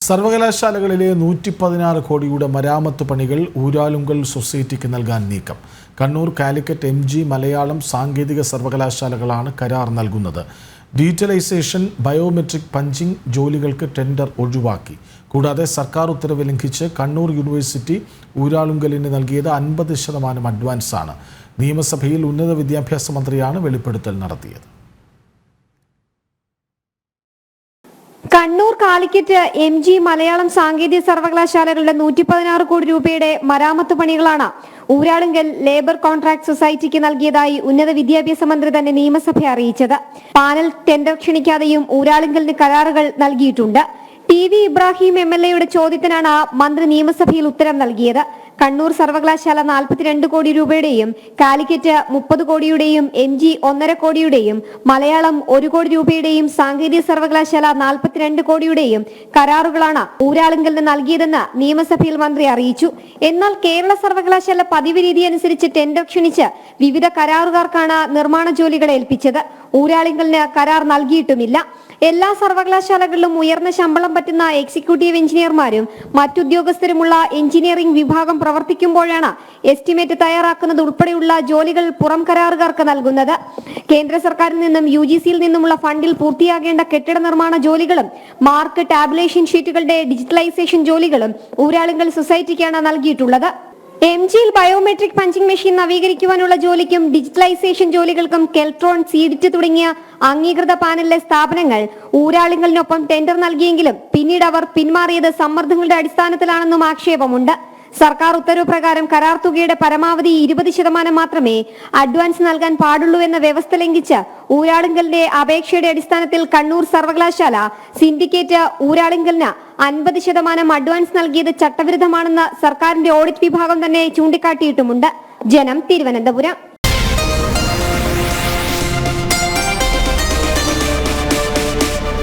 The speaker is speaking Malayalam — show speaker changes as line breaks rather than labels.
സർവകലാശാലകളിലെ 116 കോടിയുടെ മരാമത്ത് പണികൾ ഊരാളുങ്കൽ സൊസൈറ്റിക്ക് നൽകാൻ നീക്കം. കണ്ണൂർ, കാലിക്കറ്റ്, MG മലയാളം സാങ്കേതിക സർവകലാശാലകളാണ് കരാർ നൽകുന്നത്. ഡിജിറ്റലൈസേഷൻ, ബയോമെട്രിക് പഞ്ചിംഗ് ജോലികൾക്ക് ടെൻഡർ ഒഴിവാക്കി. കൂടാതെ സർക്കാർ ഉത്തരവ് ലംഘിച്ച് കണ്ണൂർ യൂണിവേഴ്സിറ്റി ഊരാളുങ്കലിന് നൽകിയത് 50% അഡ്വാൻസാണ്. നിയമസഭയിൽ ഉന്നത വിദ്യാഭ്യാസ മന്ത്രിയാണ് വെളിപ്പെടുത്തൽ നടത്തിയത്.
കണ്ണൂർ, കാലിക്കറ്റ്, MG മലയാളം സാങ്കേതിക സർവകലാശാലകളുടെ 116 കോടി രൂപയുടെ മരാമത്ത് പണികളാണ് ഊരാളുങ്കൽ ലേബർ കോൺട്രാക്ട് സൊസൈറ്റിക്ക് നൽകിയതായി ഉന്നത വിദ്യാഭ്യാസ മന്ത്രി തന്നെ നിയമസഭയെ അറിയിച്ചത്. പാനൽ ടെൻഡർ ക്ഷണിക്കാതെയും ഊരാളുങ്കലിന് കരാറുകൾ നൽകിയിട്ടുണ്ട്. TV ഇബ്രാഹിം MLA ചോദ്യത്തിനാണ് മന്ത്രി നിയമസഭയിൽ ഉത്തരം നൽകിയത്. കണ്ണൂർ സർവകലാശാല 42 കോടി രൂപയുടെയും, കാലിക്കറ്റ് 30 കോടിയുടെയും, MG 1.5 കോടിയുടെയും, മലയാളം 1 കോടി രൂപയുടെയും, സാങ്കേതിക സർവകലാശാല 42 കോടിയുടെയും കരാറുകളാണ് ഊരാളുങ്കലിന് നൽകിയതെന്ന് നിയമസഭയിൽ മന്ത്രി അറിയിച്ചു. എന്നാൽ കേരള സർവകലാശാല പതിവ് രീതി അനുസരിച്ച് ടെൻഡർ ക്ഷണിച്ച് വിവിധ കരാറുകാർക്കാണ് നിർമ്മാണ ജോലികൾ ഏൽപ്പിച്ചത്. ഊരാളുങ്കലിന് കരാർ നൽകിയിട്ടുമില്ല. എല്ലാ സർവകലാശാലകളിലും ഉയർന്ന ശമ്പളം പറ്റുന്ന എക്സിക്യൂട്ടീവ് എഞ്ചിനീയർമാരും മറ്റുദ്യോഗസ്ഥരുമുള്ള എഞ്ചിനീയറിംഗ് വിഭാഗം പ്രവർത്തിക്കുമ്പോഴാണ് എസ്റ്റിമേറ്റ് തയ്യാറാക്കുന്നത് ഉൾപ്പെടെയുള്ള ജോലികൾ പുറം കരാറുകാർക്ക് നൽകുന്നത്. കേന്ദ്ര സർക്കാരിൽ നിന്നും UGCയിൽ നിന്നുമുള്ള ഫണ്ടിൽ പൂർത്തിയാകേണ്ട കെട്ടിട നിർമ്മാണ ജോലികളും മാർക്ക് ടാബുലേഷൻ ഷീറ്റുകളുടെ ഡിജിറ്റലൈസേഷൻ ജോലികളും ഊരാളുങ്കൽ സൊസൈറ്റിക്കാണ് നൽകിയിട്ടുള്ളത്. MGയിൽ ബയോമെട്രിക് പഞ്ചിംഗ് മെഷീൻ നവീകരിക്കുവാനുള്ള ജോലിക്കും ഡിജിറ്റലൈസേഷൻ ജോലികൾക്കും കെൽട്രോൺ, സീഡിറ്റ് തുടങ്ങിയ അംഗീകൃത പാനലിലെ സ്ഥാപനങ്ങൾ ഊരാളുങ്കലിനൊപ്പം ടെൻഡർ നൽകിയെങ്കിലും പിന്നീട് അവർ പിന്മാറിയത് സമ്മർദ്ദങ്ങളുടെ അടിസ്ഥാനത്തിലാണെന്നും ആക്ഷേപമുണ്ട്. സർക്കാർ ഉത്തരവ് പ്രകാരം കരാർ തുകയുടെ പരമാവധി 20% മാത്രമേ അഡ്വാൻസ് നൽകാൻ പാടുള്ളൂ എന്ന വ്യവസ്ഥ ലംഘിച്ച് ഊരാളുങ്കലിന്റെ അപേക്ഷയുടെ അടിസ്ഥാനത്തിൽ കണ്ണൂർ സർവകലാശാല സിൻഡിക്കേറ്റ് ഊരാളുങ്കലിന് 50% അഡ്വാൻസ് നൽകിയത് ചട്ടവിരുദ്ധമാണെന്ന് സർക്കാരിന്റെ ഓഡിറ്റ് വിഭാഗം തന്നെ ചൂണ്ടിക്കാട്ടിയിട്ടുമുണ്ട്. ജനം, തിരുവനന്തപുരം.